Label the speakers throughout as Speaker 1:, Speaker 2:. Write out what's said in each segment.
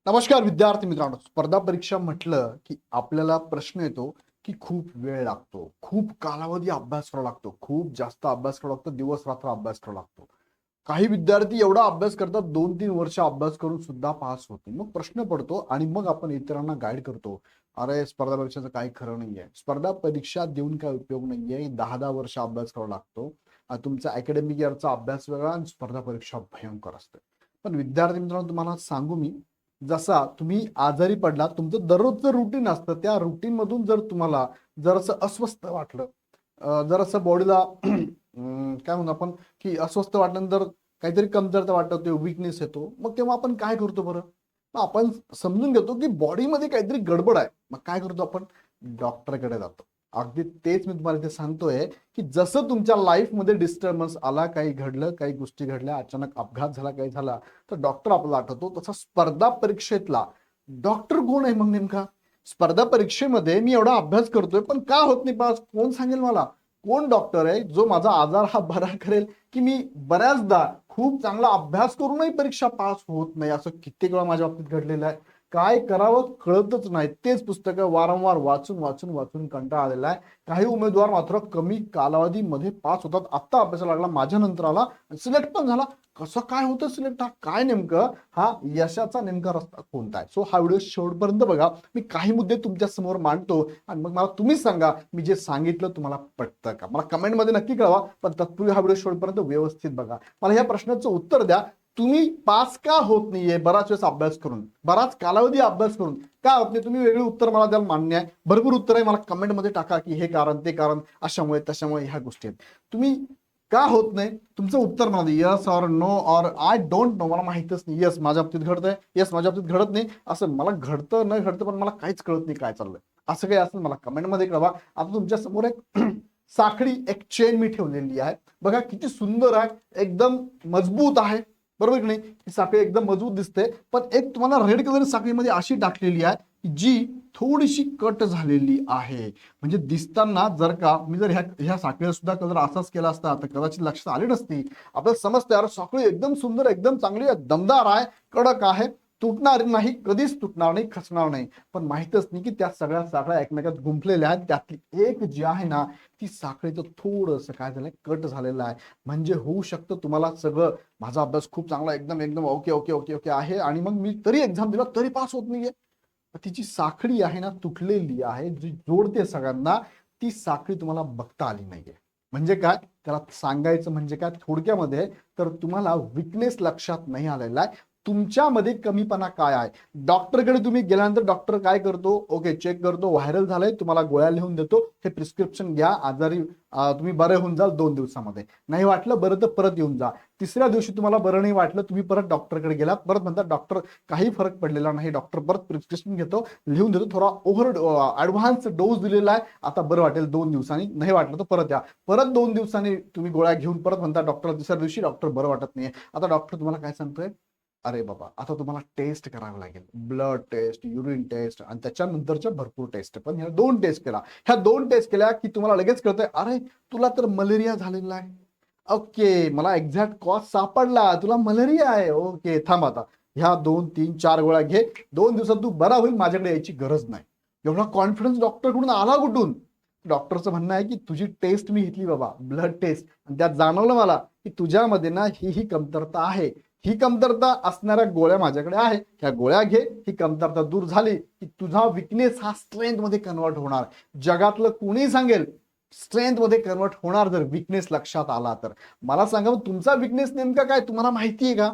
Speaker 1: नमस्कार विद्यार्थी मित्रांनो. स्पर्धा परीक्षा म्हटलं की आपल्याला प्रश्न येतो की खूप वेळ लागतो, खूप कालावधी अभ्यास करावा लागतो, खूप जास्त अभ्यास करावा लागतो, दिवस रात्र अभ्यास करावा लागतो. काही विद्यार्थी एवढा अभ्यास करतात, 2-3 वर्ष अभ्यास करून सुद्धा पास होत नाही. मग प्रश्न पडतो आणि मग आपण इतरांना गाईड करतो, अरे स्पर्धा परीक्षेचं काही खरं नाहीये, स्पर्धा परीक्षा देऊन काय उपयोग नाहीये, 10-10 वर्ष अभ्यास करावा लागतो. तुमचा अकॅडमिक इयरचा अभ्यास वेगळा आणि स्पर्धा परीक्षा भयंकर असते. पण विद्यार्थी मित्रांनो, तुम्हाला सांगू मी, जसा तुम्ही आजारी पडला, तुमचं दररोजचं रुटीन असतं, त्या रुटीन मधून जर तुम्हाला जरासं अस्वस्थ वाटलं, जरासं बॉडीला काय म्हणू आपण, की अस्वस्थ वाटल्यानंतर काहीतरी कमतरता वाटते, विकनेस येतो, मग तेव्हा आपण काय करतो बरं? मग आपण समजून घेतो की बॉडीमध्ये काहीतरी गडबड आहे. मग काय करतो आपण? डॉक्टरकडे जातो. अगदी तेच मी तुम्हाला इथे सांगतोय, की जसं तुमच्या लाईफमध्ये डिस्टर्बन्स आला, काही घडलं, काही गोष्टी घडल्या, अचानक अपघात झाला, काही झाला, तर डॉक्टर आपल्याला आठवतो. तसा स्पर्धा परीक्षेतला डॉक्टर कोण आहे मग नेमका? स्पर्धा परीक्षेमध्ये मी एवढा अभ्यास करतोय पण का होत नाही पास? कोण सांगेल मला? कोण डॉक्टर आहे जो माझा आजार हा बरा करेल? की मी बऱ्याचदा खूप चांगला अभ्यास करूनही परीक्षा पास होत नाही, असं कित्येक वेळा माझ्या बाबतीत घडलेलं आहे. काय करावं कळतच नाही. तेच पुस्तकं वारंवार वाचून वाचून वाचून कंटाळा आलेला आहे. काही उमेदवार मात्र कमी कालावधीमध्ये पास होतात. आत्ता अभ्यासाला लागला, माझ्या नंतर आला, सिलेक्ट पण झाला. कसं काय होतं सिलेक्ट? हा काय नेमकं हा यशाचा नेमका रस्ता कोणता आहे? सो हा व्हिडिओ शेवटपर्यंत बघा. मी काही मुद्दे तुमच्या समोर मांडतो आणि मग मला तुम्हीच सांगा, मी जे सांगितलं तुम्हाला पटतं का? मला कमेंटमध्ये नक्की कळवा, पण तत्पूर्वी हा व्हिडिओ शेवटपर्यंत व्यवस्थित बघा. मला या प्रश्नाचं उत्तर द्या. तुम्ही पास का होत नाहीये? बराच वेळेस अभ्यास करून, बराच कालावधी अभ्यास करून का होत नाही? तुम्ही वेगळी उत्तर मला द्याल, मान्य आहे. भरपूर उत्तर आहे, मला कमेंटमध्ये टाका की हे कारण, ते कारण, अशामुळे तशामुळे ह्या गोष्टी आहेत. तुम्ही का होत नाही? तुमचं उत्तर मला द्या. Yes or no or I don't know. मला माहितच नाही. येस माझ्या बाबतीत घडतंय, येस माझ्या बाबतीत घडत नाही. असं मला घडतं न घडतं पण मला काहीच कळत नाही काय चाललंय. असं काही असेल मला कमेंटमध्ये कळवा. आता तुमच्या समोर एक साखळी, एक चेन मी ठेवलेली आहे. बघा किती सुंदर आहे, एकदम मजबूत आहे, बरोबर की नाही? ही साखळी एकदम मजबूत दिसते, पण एक तुम्हाला रेड कलर साखळीमध्ये अशी टाकलेली आहे जी थोडीशी कट झालेली आहे. म्हणजे दिसताना जर का मी जर ह्या ह्या साखळीला सुद्धा कलर असाच केला असता तर कदाचित लक्षात आली नसती. आपल्याला समजतं यार, साखळी एकदम सुंदर, एकदम चांगली आहे, दमदार आहे, कडक आहे, तुटणार नाही, कधीच तुटणार नाही, खचणार नाही. पण माहितच नाही की त्या सगळ्या साखळ्या एकमेकात गुंफलेल्या आहेत. त्यातली एक जी आहे ना, ती साखळीचं थोडंसं काय झालंय, कट झालेलं आहे. म्हणजे होऊ शकतं तुम्हाला सगळं, माझा अभ्यास खूप चांगला, एकदम एकदम ओके ओके ओके ओके आहे, आणि मग मी तरी एक्झाम दिला तरी पास होत नाहीये. तिची साखळी आहे ना, तुटलेली आहे, जी जोडते सगळ्यांना, ती साखळी तुम्हाला बघता आली नाहीये. म्हणजे काय त्याला सांगायचं म्हणजे काय थोडक्यामध्ये, तर तुम्हाला विकनेस लक्षात नाही आलेला आहे. तुमच्यामध्ये कमीपणा काय आहे? डॉक्टरकडे तुम्ही गेल्यानंतर डॉक्टर काय करतो? ओके, चेक करतो, व्हायरल झालंय, तुम्हाला गोळ्या लिहून देतो, हे प्रिस्क्रिप्शन घ्या, आजारी तुम्ही बरे होऊन जाल 2 दिवसामध्ये. नाही वाटलं बरं तर परत येऊन जा. तिसऱ्या दिवशी तुम्हाला बरं नाही वाटलं, तुम्ही परत डॉक्टरकडे गेलात, परत म्हणतात डॉक्टर काही फरक पडलेला नाही. डॉक्टर परत प्रिस्क्रिप्शन घेतो, लिहून देतो, थोडा ऍडव्हान्स डोस दिलेला आहे, आता बरं वाटेल 2 दिवसांनी, नाही वाटलं तर परत या. परत 2 दिवसांनी तुम्ही गोळ्या घेऊन परत म्हणता डॉक्टर, तिसऱ्या दिवशी डॉक्टर बरं वाटत नाहीये. आता डॉक्टर तुम्हाला काय सांगतोय? अरे बाबा, आता तुम्हाला टेस्ट करावं लागेल, ब्लड टेस्ट, युरिन टेस्ट, आणि त्याच्यानंतरच्या भरपूर टेस्ट. पण ह्या 2 टेस्ट केला, ह्या 2 टेस्ट केल्या की तुम्हाला लगेच कळतंय, अरे तुला तर मलेरिया झालेला आहे. ओके, मला एक्झॅक्ट कॉज सापडला, तुला मलेरिया आहे. ओके थांब, आता ह्या 2-3-4 गोळ्या घे, 2 दिवसात तू बरा होईल, माझ्याकडे यायची गरज नाही. एवढा कॉन्फिडन्स डॉक्टरकडून आला कुठून? डॉक्टरचं म्हणणं आहे की तुझी टेस्ट मी घेतली बाबा, ब्लड टेस्ट, आणि त्यात जाणवलं मला की तुझ्यामध्ये ना ही कमतरता आहे. ही कमतरता असणाऱ्या गोळ्या माझ्याकडे आहे, ह्या गोळ्या घे, ही कमतरता दूर झाली की तुझा विकनेस हा स्ट्रेंथ मध्ये कन्वर्ट होणार. जगातलं कोणी सांगेल स्ट्रेंथ मध्ये कन्वर्ट होणार जर विकनेस लक्षात आला तर. मला सांगा, तुमचा विकनेस नेमका काय तुम्हाला माहितीये का?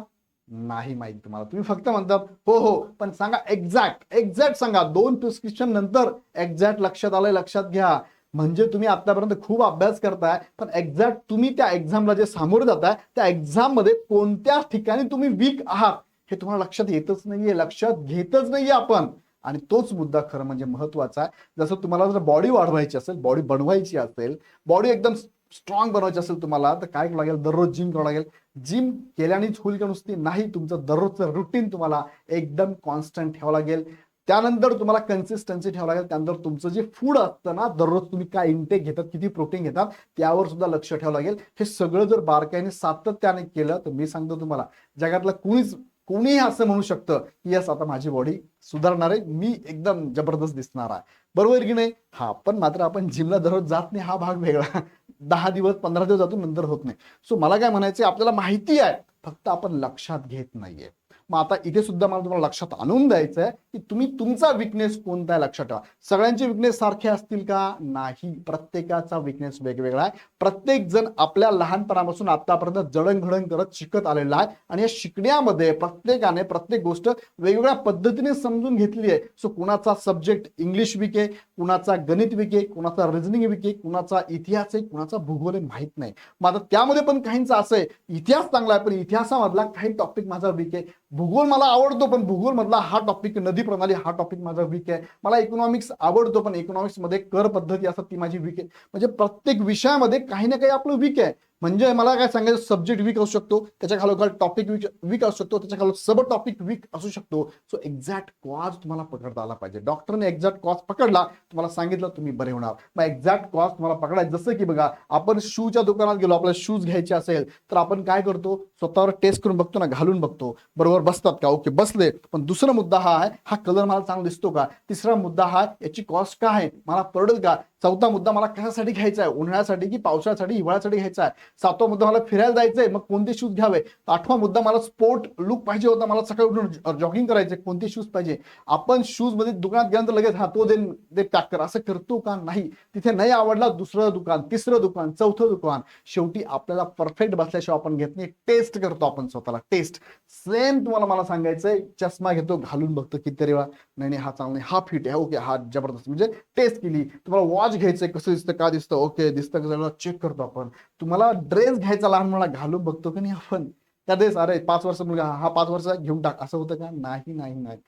Speaker 1: नाही माहिती तुम्हाला. तुम्ही फक्त म्हणतात हो हो, पण सांगा एक्झॅक्ट एक्झॅक्ट सांगा. 2 प्रिस्क्रिप्शन नंतर एक्झॅक्ट लक्षात आलंय, लक्षात घ्या. म्हणजे तुम्ही आतापर्यंत खूप अभ्यास करताय, पण एक्झॅक्ट तुम्ही त्या एक्झामला जे सामोरे जाताय, त्या एक्झाम मध्ये कोणत्या ठिकाणी तुम्ही वीक आहात हे तुम्हाला लक्षात येतच नाहीये, लक्षात घेतच नाहीये आपण. आणि तोच मुद्दा खरं म्हणजे महत्वाचा आहे. जसं तुम्हाला जर बॉडी वाढवायची असेल, बॉडी बनवायची असेल, बॉडी एकदम स्ट्रॉंग बनवायची असेल तुम्हाला, तर काय लागेल? दररोज जिम करावं लागेल. जिम केल्यानेच होईल का नुसती? नाही, तुमचं दररोजचं रुटीन तुम्हाला एकदम कॉन्स्टंट ठेवावं लागेल. त्यानंतर तुम्हाला कन्सिस्टन्सी ठेवावं लागेल. त्यानंतर तुमचं जे फूड असतं ना, दररोज तुम्ही काय इंटेक घेतात, किती प्रोटीन घेतात, त्यावर सुद्धा लक्ष ठेवावं लागेल. हे सगळं जर बारकाईने सातत्याने केलं तर मी सांगतो तुम्हाला, जगातला कुणीच कोणीही असं म्हणू शकतं की यस आता माझी बॉडी सुधारणार आहे, मी एकदम जबरदस्त दिसणार आहे, बरोबर की नाही? हा, पण मात्र आपण जिमला दररोज जात नाही, हा भाग वेगळा. 10 दिवस 15 दिवस जातो, नंतर होत नाही. सो मला काय म्हणायचं, आपल्याला माहिती आहे, फक्त आपण लक्षात घेत नाहीये. मग आता इथे सुद्धा मला तुम्हाला लक्षात आणून द्यायचं आहे की तुम्ही तुमचा विकनेस कोणता आहे लक्षात ठेवा. सगळ्यांचे विकनेस सारखे असतील का? नाही, प्रत्येकाचा विकनेस वेगवेगळा आहे. प्रत्येक जण आपल्या लहानपणापासून आतापर्यंत जडणघडण करत शिकत आलेला आहे आणि या शिकण्यामध्ये प्रत्येकाने प्रत्येक गोष्ट वेगवेगळ्या पद्धतीने समजून घेतली आहे. सो कुणाचा सब्जेक्ट इंग्लिश वीक आहे, कुणाचा गणित वीक आहे, कुणाचा रिझनिंग वीक आहे, कुणाचा इतिहास आहे, कुणाचा भूगोल आहे, माहित नाही. मग आता त्यामध्ये पण काहींचं असं आहे इतिहास चांगला आहे पण इतिहासामधला काही टॉपिक माझा वीक आहे, भूगोल मला आवडतो पण भूगोल मधला हा टॉपिक, नदी प्रणाली हा टॉपिक माझा वीक आहे, मला इकॉनॉमिक्स आवडतो पण इकॉनॉमिक्स मध्ये कर पद्धती असतात ती माझी वीक आहे. म्हणजे प्रत्येक विषयामध्ये काही ना काही आपलं वीक आहे. म्हणजे मला काय सांगायचं, सब्जेक्ट वीक असू शकतो, त्याच्या खालोखाल टॉपिक वीक असू शकतो, त्याच्या खाली सब टॉपिक वीक असू शकतो. सो एक्झॅक्ट कॉज तुम्हाला पकडता आला पाहिजे. डॉक्टरने एक्झॅक्ट कॉज पकडला, तुम्हाला सांगितलं तुम्ही बरे होणार. मग एक्झॅक्ट कॉज तुम्हाला पकडायचं. जसं की बघा, आपण शूच्या दुकानात गेलो, आपल्याला शूज घ्यायचे असेल तर आपण काय करतो, स्वतःवर टेस्ट करून बघतो ना, घालून बघतो, बरोबर बसतात का, ओके बसले. पण दुसरा मुद्दा हा आहे, हा कलर मला चांगला दिसतो का. तिसरा मुद्दा हा, याची कॉस्ट काय आहे, मला परवडेल का. चौथा मुद्दा, मला कशासाठी घ्यायचा आहे, उन्हाळ्यासाठी की पावसाळ्यासाठी, हिवाळ्यासाठी घ्यायचा आहे. सातवा मुद्दा, मला फिरायला जायचंय, मग कोणते शूज घ्यावे. आठवा मुद्दा, मला स्पोर्ट लुक पाहिजे होता, मला सकाळी उठून जॉगिंग करायचे, कोणते शूज पाहिजे. आपण शूज मध्ये दुकानात गेल्यानंतर लगेच हा तो दे पॅक कर असं करतो का? नाही. तिथे नाही आवडला, दुसरं दुकान, तिसरं दुकान, चौथं दुकान. शेवटी आपल्याला परफेक्ट बसल्याशिवाय आपण घेत नाही, टेस्ट करतो आपण स्वतःला, टेस्ट. सेम तुम्हाला मला सांगायचंय, चष्मा घेतो, घालून बघतो कितीतरी वेळा, नाही हा चांगला नाही, हा फिट आहे, ओके हा जबरदस्त, म्हणजे टेस्ट केली. तुम्हाला वॉच घ्यायचंय, कसं दिसतं, का दिसतं, ओके दिसतं का, सगळं चेक करतो आपण. तुम्हाला ड्रेस घ्यायचा लहान मुलाला, घालून बघतो की नाही आपण. त्या ड्रेस, अरे 5 वर्ष मुलगा, हा 5 वर्ष घेऊन टाक, असं होतं का? नाही नाही नाही.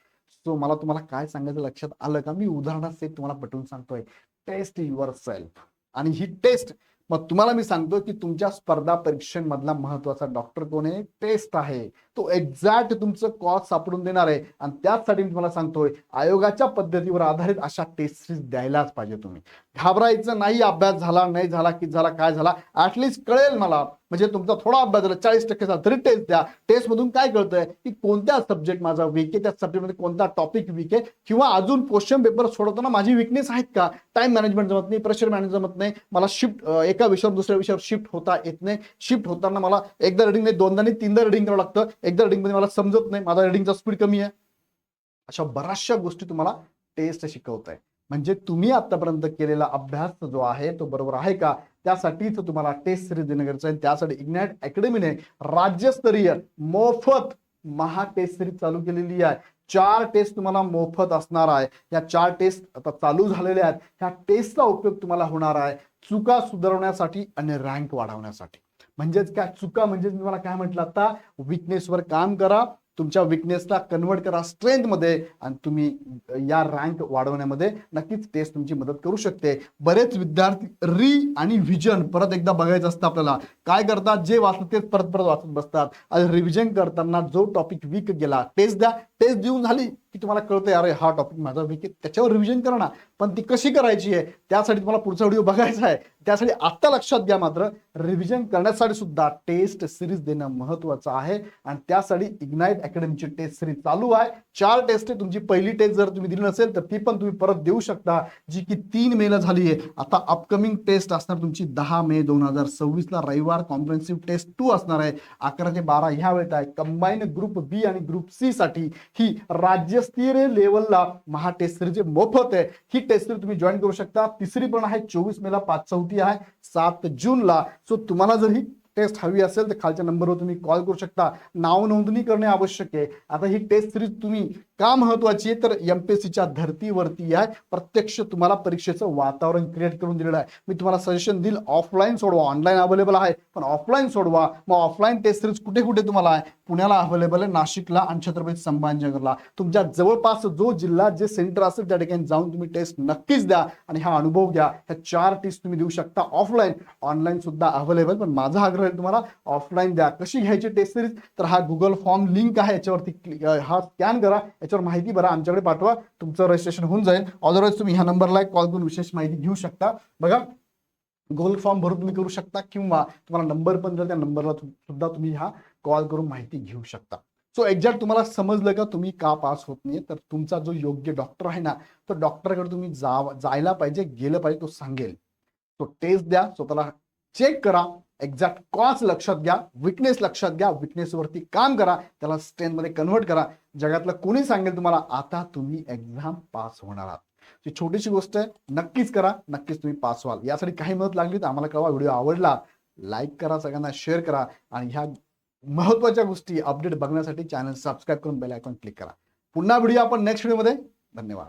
Speaker 1: सो मला तुम्हाला काय सांगायचं लक्षात आलं का? मी उदाहरणासहित तुम्हाला पटवून सांगतोय, टेस्ट युअर सेल्फ. आणि ही टेस्ट, मग तुम्हाला मी सांगतो की तुमच्या स्पर्धा परीक्षांमधला महत्वाचा डॉक्टर कोण आहे? टेस्ट आहे. तो एक्झॅक्ट तुमचं कॉज सापडून देणार आहे. आणि त्याचसाठी मी तुम्हाला सांगतोय, आयोगाच्या पद्धतीवर आधारित अशा टेस्ट सिरीज द्यायलाच पाहिजे तुम्ही. घाबरायचं नाही, अभ्यास झाला नाही झाला, किती झाला, काय झाला, ऍटलिस्ट कळेल मला. म्हणजे तुमचा थोडा अभ्यास झाला, 40% झाला, तरी टेस्ट द्या. टेस्ट मधून काय कळतंय की कोणत्या सब्जेक्ट माझा वीक आहे, त्या सब्जेक्टमध्ये कोणता टॉपिक वीक आहे, किंवा अजून क्वेश्चन पेपर सोडवताना माझी विकनेस आहेत का. टाइम मॅनेजमेंट जमत नाही, प्रेशर मॅनेज जमत नाही, मला शिफ्ट एका विषयावर दुसऱ्या विषयावर शिफ्ट होता येत नाही, शिफ्ट होताना मला एकदा रिडिंग नाही, दोनदा नाही, तीनदा रिडिंग करावं लागतं, एकदा रिडिंग मध्ये मला समजत नाही, माझा रिडिंगचा स्पीड कमी आहे. अशा बऱ्याचशा गोष्टी तुम्हाला टेस्ट शिकवत आहे. म्हणजे तुम्ही आतापर्यंत केलेला अभ्यास जो आहे तो बरोबर आहे का, त्यासाठीच तुम्हाला टेस्ट सिरीज देणं गरजेचं आहे. त्यासाठी इग्नाइट अकॅडमीने राज्यस्तरीय मोफत महा टेस्ट सिरीज चालू केलेली आहे. 4 टेस्ट तुम्हाला मोफत असणार आहे. या 4 टेस्ट आता चालू झालेल्या आहेत. ह्या टेस्टचा उपयोग तुम्हाला होणार आहे चुका सुधारवण्यासाठी आणि रँक वाढवण्यासाठी. म्हणजेच काय, चुका म्हणजे तुम्हाला काय म्हटलं आता, विकनेसवर काम करा, तुमच्या विकनेसला कन्वर्ट करा स्ट्रेंथ मध्ये, आणि तुम्ही या रँक वाढवण्यामध्ये नक्कीच टेस्ट तुमची मदत करू शकते. बरेच विद्यार्थी री आणि व्हिजन परत एकदा बघायचं असतं आपल्याला. काय करतात, जे वाचतात तेच परत परत वाचत बसतात. आणि रिव्हिजन करताना जो टॉपिक वीक गेला, टेस्ट द्या, टेस्ट देऊन झाली की तुम्हाला कळतंय, अरे हा टॉपिक माझा वीक आहे, त्याच्यावर रिव्हिजन करा ना. पण ती कशी करायची आहे, त्यासाठी तुम्हाला पुढचा व्हिडिओ बघायचा आहे. त्यासाठी आता लक्षात घ्या, मात्र रिव्हिजन करण्यासाठी सुद्धा टेस्ट सिरीज देणं महत्वाचं आहे. आणि त्यासाठी इग्नाइट अकॅडमीची टेस्ट सिरीज चालू आहे. 4 टेस्ट आहे. तुमची पहिली टेस्ट जर तुम्ही दिली नसेल तर ती पण तुम्ही परत देऊ शकता, जी की 3 मेला झाली आहे. आता अपकमिंग टेस्ट असणार तुमची 10 मे 2026 ला रविवार, कॉम्प्रिहेन्सिव्ह टेस्ट 2 असणार आहे 11 ते 12 ह्या वेळेत आहे. कंबाईन ग्रुप बी आणि ग्रुप सी साठी ही राज्यस्तरीय लेवलला महा टेस्ट सिरीज मोफत आहे. ही टेस्ट सिरीज तुम्ही जॉईन करू शकता. तिसरी पण आहे 24 मेला, 5 आहे 7 जूनला. सो तुम्हाला जर ही टेस्ट हवी असेल तर खालच्या नंबरवर तुम्ही कॉल करू शकता. नाव नोंदणी करणे आवश्यक आहे. आता ही टेस्ट सिरीज तुम्ही का महत्वाची आहे तर एमपीएससीच्या धर्तीवरती आहे. प्रत्यक्ष तुम्हाला परीक्षेचं वातावरण क्रिएट करून दिलेलं आहे. मी तुम्हाला सजेशन देईल, ऑफलाईन सोडवा, ऑनलाईन अवेलेबल आहे पण ऑफलाईन सोडवा. मग ऑफलाईन टेस्ट सिरीज कुठे कुठे तुम्हाला आहे, पुण्याला अवेलेबल आहे, नाशिकला आणि छत्रपती संभाजीनगरला. तुमच्या जवळपास जो जिल्हा जे सेंटर असेल त्या ठिकाणी जाऊन तुम्ही टेस्ट नक्कीच द्या आणि हा अनुभव घ्या. ह्या 4 टेस्ट तुम्ही देऊ शकता ऑफलाईन, ऑनलाईन सुद्धा अवेलेबल. पण माझा आग्रह आहे तुम्हाला ऑफलाईन द्या. कशी घ्यायची टेस्ट सिरीज तर हा गुगल फॉर्म लिंक आहे, याच्यावरती हा स्कॅन करा, याच्यावर माहिती भरा, आमच्याकडे पाठवा, तुमचं रजिस्ट्रेशन होऊन जाईल. अदरवाईज तुम्ही ह्या नंबरला कॉल करून विशेष माहिती घेऊ शकता. बघा, गुगल फॉर्म भरून तुम्ही करू शकता किंवा तुम्हाला नंबर पण दिला त्या नंबरला सुद्धा तुम्ही हा कॉल करून माहिती घेऊ शकता. सो एक्झॅक्ट तुम्हाला समजलं का तुम्ही का पास होत नाही, तर तुमचा जो योग्य डॉक्टर आहे ना, तो डॉक्टरकडे तुम्ही जायला पाहिजे, गेलं पाहिजे, तो सांगेल. तो टेस्ट द्या, स्वतःला चेक करा, एक्झॅक्ट कॉज लक्षात घ्या, विकनेस लक्षात घ्या, विकनेसवरती काम करा, त्याला स्ट्रेंथमध्ये कन्व्हर्ट करा. जगातलं कोणी सांगेल तुम्हाला आता तुम्ही एक्झाम पास होणार आहात. ही छोटीशी गोष्ट आहे, नक्कीच करा, नक्कीच तुम्ही पास व्हाल. यासाठी काही मदत लागली तर आम्हाला कळवा. व्हिडिओ आवडला लाईक करा, सगळ्यांना शेअर करा आणि ह्या महत्वाच्या गोष्टी अपडेट बघण्यासाठी चॅनल सबस्क्राईब करून बेल आयकॉन क्लिक करा. पुन्हा व्हिडिओ आपण नेक्स्ट व्हिडिओमध्ये. धन्यवाद.